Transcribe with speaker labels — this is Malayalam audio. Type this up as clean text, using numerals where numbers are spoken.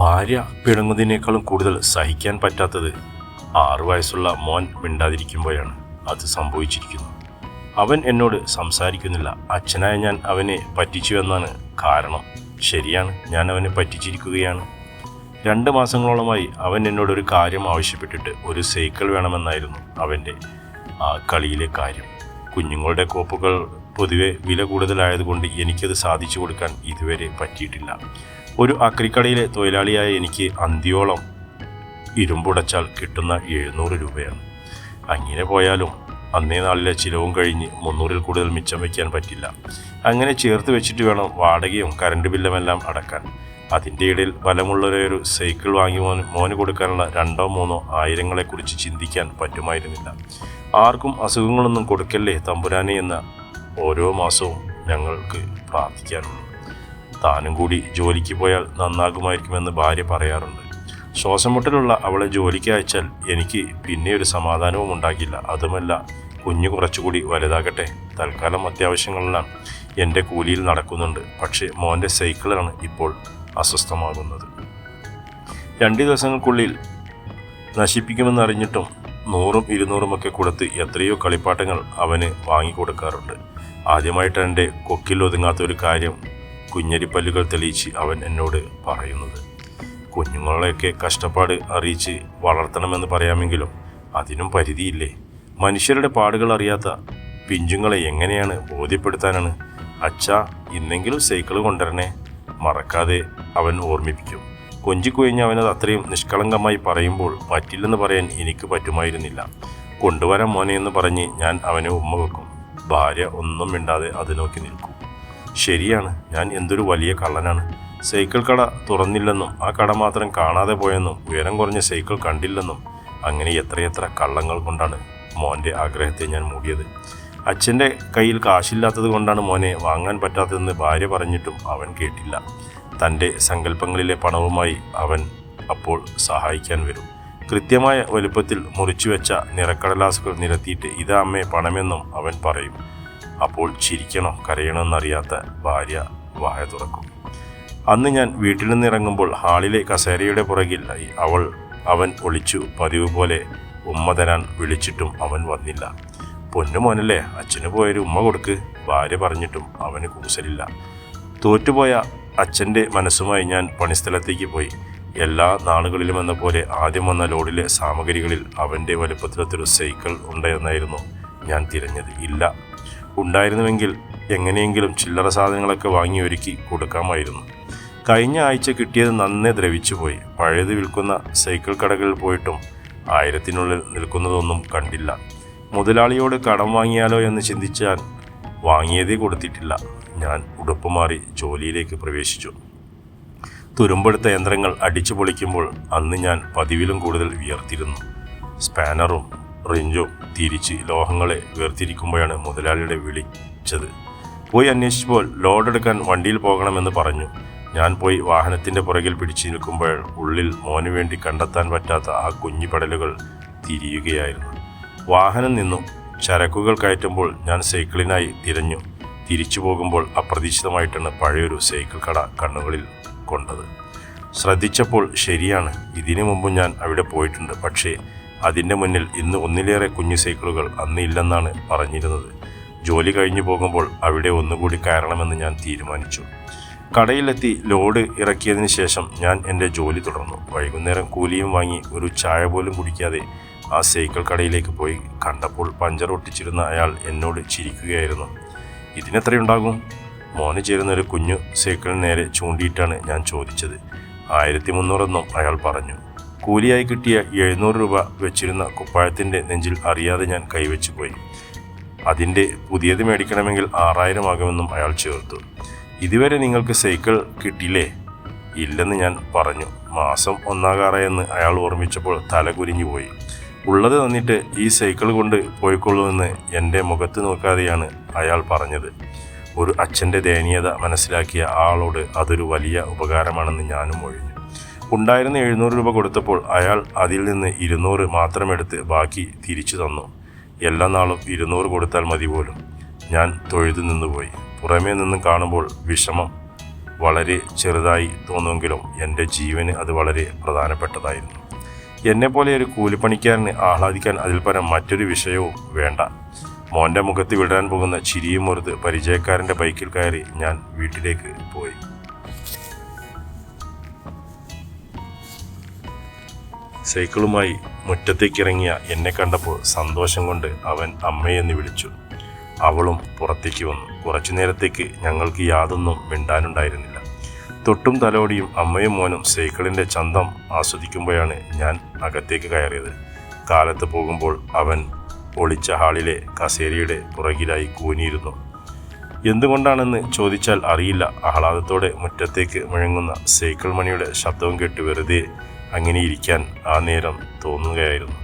Speaker 1: ഭാര്യ പിണങ്ങുന്നതിനേക്കാളും കൂടുതൽ സഹിക്കാൻ പറ്റാത്തത് 6 വയസ്സുള്ള മോൻ മിണ്ടാതിരിക്കുമ്പോഴാണ്. അത് സംഭവിച്ചിരിക്കുന്നു. അവൻ എന്നോട് സംസാരിക്കുന്നില്ല. അച്ഛനായ ഞാൻ അവനെ പറ്റിച്ചുവെന്നാണ് കാരണം. ശരിയാണ്, ഞാൻ അവനെ പറ്റിച്ചിരിക്കുകയാണ്. 2 മാസങ്ങളോളമായി അവൻ എന്നോടൊരു കാര്യം ആവശ്യപ്പെട്ടിട്ട് ഒരു സൈക്കിൾ വേണമെന്നായിരുന്നു അവൻ്റെ ആ കളിയിലെ കാര്യം. കുഞ്ഞുങ്ങളുടെ കോപ്പുകൾ പൊതുവെ വില കൂടുതലായതുകൊണ്ട് എനിക്കത് സാധിച്ചു കൊടുക്കാൻ ഇതുവരെ പറ്റിയിട്ടില്ല. ഒരു അക്രിക്കടയിലെ തൊഴിലാളിയായ എനിക്ക് അന്തിയോളം ഇരുമ്പുടച്ചാൽ കിട്ടുന്ന 700 രൂപയാണ്. അങ്ങനെ പോയാലും അന്നേ നാളിലെ ചിലവും കഴിഞ്ഞ് 300-ൽ കൂടുതൽ മിച്ചം വയ്ക്കാൻ പറ്റില്ല. അങ്ങനെ ചേർത്ത് വെച്ചിട്ട് വേണം വാടകയും കറണ്ട് ബില്ലുമെല്ലാം അടക്കാൻ. അതിൻ്റെ ഇടയിൽ ബലമുള്ളൊരു സൈക്കിൾ വാങ്ങി മോന് കൊടുക്കാനുള്ള 2-3 ആയിരങ്ങളെക്കുറിച്ച് ചിന്തിക്കാൻ പറ്റുമായിരുന്നില്ല. ആർക്കും അസുഖങ്ങളൊന്നും കൊടുക്കല്ലേ തമ്പുരാനെ എന്ന ഓരോ മാസവും ഞങ്ങൾക്ക് പ്രാർത്ഥിക്കാനുള്ളൂ. താനും കൂടി ജോലിക്ക് പോയാൽ നന്നാകുമായിരിക്കുമെന്ന് ഭാര്യ പറയാറുണ്ട്. ശ്വാസം മുട്ടലുള്ള അവളെ ജോലിക്ക് അയച്ചാൽ എനിക്ക് പിന്നെ ഒരു സമാധാനവും ഉണ്ടാകില്ല. അതുമല്ല, കുഞ്ഞ് കുറച്ചുകൂടി വലുതാകട്ടെ. തൽക്കാലം അത്യാവശ്യങ്ങളെല്ലാം എൻ്റെ കൂലിയിൽ നടക്കുന്നുണ്ട്. പക്ഷേ മോൻ്റെ സൈക്കിളാണ് ഇപ്പോൾ അസ്വസ്ഥമാകുന്നത്. 2 ദിവസങ്ങൾക്കുള്ളിൽ നശിപ്പിക്കുമെന്നറിഞ്ഞിട്ടും 100-200 കൊടുത്ത് എത്രയോ കളിപ്പാട്ടങ്ങൾ അവന് വാങ്ങിക്കൊടുക്കാറുണ്ട്. ആദ്യമായിട്ട് എൻ്റെ കൊക്കിൽ ഒതുങ്ങാത്ത ഒരു കാര്യം കുഞ്ഞരിപ്പല്ലുകൾ തെളിയിച്ച് അവൻ എന്നോട് പറയുന്നത്. കുഞ്ഞുങ്ങളെയൊക്കെ കഷ്ടപ്പാട് അറിയിച്ച് വളർത്തണമെന്ന് പറയാമെങ്കിലും അതിനും പരിധിയില്ലേ? മനുഷ്യരുടെ പാടുകൾ അറിയാത്ത പിഞ്ചുങ്ങളെ എങ്ങനെയാണ് ബോധ്യപ്പെടുത്താനാണ്? അച്ഛാ, ഇന്നെങ്കിലും സൈക്കിൾ കൊണ്ടുവരണേ, മറക്കാതെ അവൻ ഓർമ്മിപ്പിക്കും. കൊഞ്ചിക്കൊഴിഞ്ഞ് അവനത് അത്രയും നിഷ്കളങ്കമായി പറയുമ്പോൾ പറ്റില്ലെന്ന് പറയാൻ എനിക്ക് പറ്റുമായിരുന്നില്ല. കൊണ്ടുവരാൻ മോനെ എന്ന് പറഞ്ഞ് ഞാൻ അവനെ ഉമ്മ വെക്കും. ഭാര്യ ഒന്നും മിണ്ടാതെ അത് നോക്കി നിൽക്കും. ശരിയാണ്, ഞാൻ എന്തൊരു വലിയ കള്ളനാണ്. സൈക്കിൾ കട തുറന്നില്ലെന്നും ആ കട മാത്രം കാണാതെ പോയെന്നും ഉയരം കുറഞ്ഞ സൈക്കിൾ കണ്ടില്ലെന്നും അങ്ങനെ എത്രയെത്ര കള്ളങ്ങൾ കൊണ്ടാണ് മോൻ്റെ ആഗ്രഹത്തെ ഞാൻ മൂടിയത്. അച്ഛൻ്റെ കയ്യിൽ കാശില്ലാത്തത് കൊണ്ടാണ് മോനെ വാങ്ങാൻ പറ്റാത്തതെന്ന് ഭാര്യ പറഞ്ഞിട്ടും അവൻ കേട്ടില്ല. തൻ്റെ സങ്കല്പങ്ങളിലെ പണവുമായി അവൻ അപ്പോൾ സഹായിക്കാൻ വരും. കൃത്യമായ വലുപ്പത്തിൽ മുറിച്ചു വെച്ച നിറക്കടലാസുകൾ നിരത്തിയിട്ട് ഇതാ അമ്മേ പണമെന്നും അവൻ പറയും. അപ്പോൾ ചിരിക്കണോ കരയണോ എന്നറിയാത്ത ഭാര്യ വായ തുറക്കും. അന്ന് ഞാൻ വീട്ടിൽ നിന്നിറങ്ങുമ്പോൾ ഹാളിലെ കസേരയുടെ പുറകിൽ അവൻ ഒളിച്ചു പതിവ് പോലെ ഉമ്മ തരാൻ വിളിച്ചിട്ടും അവൻ വന്നില്ല. പൊന്നുമോനല്ലേ, അച്ഛന് പോയൊരു ഉമ്മ കൊടുക്ക്, ഭാര്യ പറഞ്ഞിട്ടും അവന് കൂസലില്ല. തോറ്റുപോയ അച്ഛൻ്റെ മനസ്സുമായി ഞാൻ പണിസ്ഥലത്തേക്ക് പോയി. എല്ലാ നാളുകളിലും എന്ന പോലെ ആദ്യം വന്ന ലോഡിലെ സാമഗ്രികളിൽ അവൻ്റെ വലുപ്പത്തിലൊരു സൈക്കിൾ ഉണ്ടെന്നായിരുന്നു ഞാൻ തിരഞ്ഞത്. ഇല്ല, ഉണ്ടായിരുന്നുവെങ്കിൽ എങ്ങനെയെങ്കിലും ചില്ലറ സാധനങ്ങളൊക്കെ വാങ്ങി ഒരുക്കി കൊടുക്കാമായിരുന്നു. കഴിഞ്ഞ ആഴ്ച കിട്ടിയത് നന്നേ ദ്രവിച്ചു പോയി. പഴയത് വിൽക്കുന്ന സൈക്കിൾ കടകളിൽ പോയിട്ടും 1000-നുള്ളിൽ നിൽക്കുന്നതൊന്നും കണ്ടില്ല. മുതലാളിയോട് കടം വാങ്ങിയാലോ എന്ന് ചിന്തിച്ചാൽ വാങ്ങിയതേ കൊടുത്തിട്ടില്ല. ഞാൻ ഉടുപ്പ് മാറി ജോലിയിലേക്ക് പ്രവേശിച്ചു. തുരുമ്പെടുത്ത യന്ത്രങ്ങൾ അടിച്ചു പൊളിക്കുമ്പോൾ അന്ന് ഞാൻ പതിവിലും കൂടുതൽ വിയർത്തിരുന്നു. സ്പാനറും റിഞ്ചും തിരിച്ച് ലോഹങ്ങളെ വേർതിരിക്കുമ്പോഴാണ് മുതലാളിയുടെ വിളിച്ചത്. പോയി അന്വേഷിച്ചപ്പോൾ ലോഡെടുക്കാൻ വണ്ടിയിൽ പോകണമെന്ന് പറഞ്ഞു. ഞാൻ പോയി വാഹനത്തിൻ്റെ പുറകിൽ പിടിച്ചു നിൽക്കുമ്പോൾ ഉള്ളിൽ മോന് വേണ്ടി കണ്ടെത്താൻ പറ്റാത്ത ആ കുഞ്ഞു പടലുകൾ തിരിയുകയായിരുന്നു. വാഹനം നിന്നു. ചരക്കുകൾ കയറ്റുമ്പോൾ ഞാൻ സൈക്കിളിനായി തിരഞ്ഞു. തിരിച്ചു പോകുമ്പോൾ അപ്രതീക്ഷിതമായിട്ടാണ് പഴയൊരു സൈക്കിൾ കട കണ്ണുകളിൽ കൊണ്ടത്. ശ്രദ്ധിച്ചപ്പോൾ ശരിയാണ്, ഇതിനു മുമ്പും ഞാൻ അവിടെ പോയിട്ടുണ്ട്. പക്ഷേ അതിൻ്റെ മുന്നിൽ ഇന്ന് ഒന്നിലേറെ കുഞ്ഞു സൈക്കിളുകൾ അന്ന് ഇല്ലെന്നാണ് പറഞ്ഞിരുന്നത്. ജോലി കഴിഞ്ഞു പോകുമ്പോൾ അവിടെ ഒന്നുകൂടി കയറണമെന്ന് ഞാൻ തീരുമാനിച്ചു. കടയിലെത്തി ലോഡ് ഇറക്കിയതിന് ശേഷം ഞാൻ എൻ്റെ ജോലി തുടർന്നു. വൈകുന്നേരം കൂലിയും വാങ്ങി ഒരു ചായ പോലും കുടിക്കാതെ ആ സൈക്കിൾ കടയിലേക്ക് പോയി. കണ്ടപ്പോൾ പഞ്ചർ ഒട്ടിച്ചിരുന്ന അയാൾ എന്നോട് ചിരിക്കുകയായിരുന്നു. ഇതിനെത്രയുണ്ടാകും? മോന് ചേരുന്ന ഒരു കുഞ്ഞു സൈക്കിളിന് നേരെ ചൂണ്ടിയിട്ടാണ് ഞാൻ ചോദിച്ചത്. 1300 എന്നും അയാൾ പറഞ്ഞു. കൂലിയായി കിട്ടിയ 700 രൂപ വെച്ചിരുന്ന കുപ്പായത്തിൻ്റെ നെഞ്ചിൽ അറിയാതെ ഞാൻ കൈവച്ചു പോയി. അതിൻ്റെ പുതിയത് മേടിക്കണമെങ്കിൽ 6000 ആകുമെന്നും അയാൾ ചേർത്തു. ഇതുവരെ നിങ്ങൾക്ക് സൈക്കിൾ കിട്ടിയില്ലേ? ഇല്ലെന്ന് ഞാൻ പറഞ്ഞു. മാസം ഒന്നാകാറായെന്ന് അയാൾ ഓർമ്മിച്ചപ്പോൾ തല കുനിഞ്ഞു പോയി. ഉള്ളത് തന്നിട്ട് ഈ സൈക്കിൾ കൊണ്ട് പോയിക്കൊള്ളൂ എന്ന് എൻ്റെ മുഖത്ത് നോക്കാതെയാണ് അയാൾ പറഞ്ഞത്. ഒരു അച്ഛൻ്റെ ദയനീയത മനസ്സിലാക്കിയ ആളോട് അതൊരു വലിയ ഉപകാരമാണെന്ന് ഞാനും ഒഴിഞ്ഞു. ഉണ്ടായിരുന്ന 700 രൂപ കൊടുത്തപ്പോൾ അയാൾ അതിൽ നിന്ന് 200 മാത്രമെടുത്ത് ബാക്കി തിരിച്ചു തന്നു. എല്ലാ നാളും 200 കൊടുത്താൽ മതി പോലും. ഞാൻ തൊഴുതു നിന്നുപോയി. പുറമേ നിന്നും കാണുമ്പോൾ വിഷമം വളരെ ചെറുതായി തോന്നുമെങ്കിലും എൻ്റെ ജീവന് അത് വളരെ പ്രധാനപ്പെട്ടതായിരുന്നു. എന്നെപ്പോലെ ഒരു കൂലിപ്പണിക്കാരന് ആഹ്ലാദിക്കാൻ അതിൽ പരം മറ്റൊരു വിഷയവും വേണ്ട. മോൻ്റെ മുഖത്ത് വിടാൻ പോകുന്ന ചിരിയും മുറുത്ത് പരിചയക്കാരൻ്റെ ബൈക്കിൽ കയറി ഞാൻ വീട്ടിലേക്ക് പോയി. സൈക്കിളുമായി മുറ്റത്തേക്കിറങ്ങിയ എന്നെ കണ്ടപ്പോൾ സന്തോഷം കൊണ്ട് അവൻ അമ്മയെന്ന് വിളിച്ചു. അവളും പുറത്തേക്ക് വന്നു. കുറച്ചു നേരത്തേക്ക് ഞങ്ങൾക്ക് യാതൊന്നും മിണ്ടാനുണ്ടായിരുന്നില്ല. തൊട്ടും തലോടിയും അമ്മയും മോനും സൈക്കിളിൻ്റെ ചന്തം ആസ്വദിക്കുമ്പോഴാണ് ഞാൻ അകത്തേക്ക് കയറിയത്. കാലത്ത് പോകുമ്പോൾ അവൻ ഒളിച്ച ഹാളിലെ കസേരയുടെ പുറകിലായി കൂനിയിരുന്നു. എന്തുകൊണ്ടാണെന്ന് ചോദിച്ചാൽ അറിയില്ല. ആഹ്ലാദത്തോടെ മുറ്റത്തേക്ക് മുഴങ്ങുന്ന സൈക്കിൾ മണിയുടെ ശബ്ദവും കേട്ട് വെറുതെ അങ്ങനെ ഇരിക്കാൻ ആ നേരം തോന്നുകയായിരുന്നു.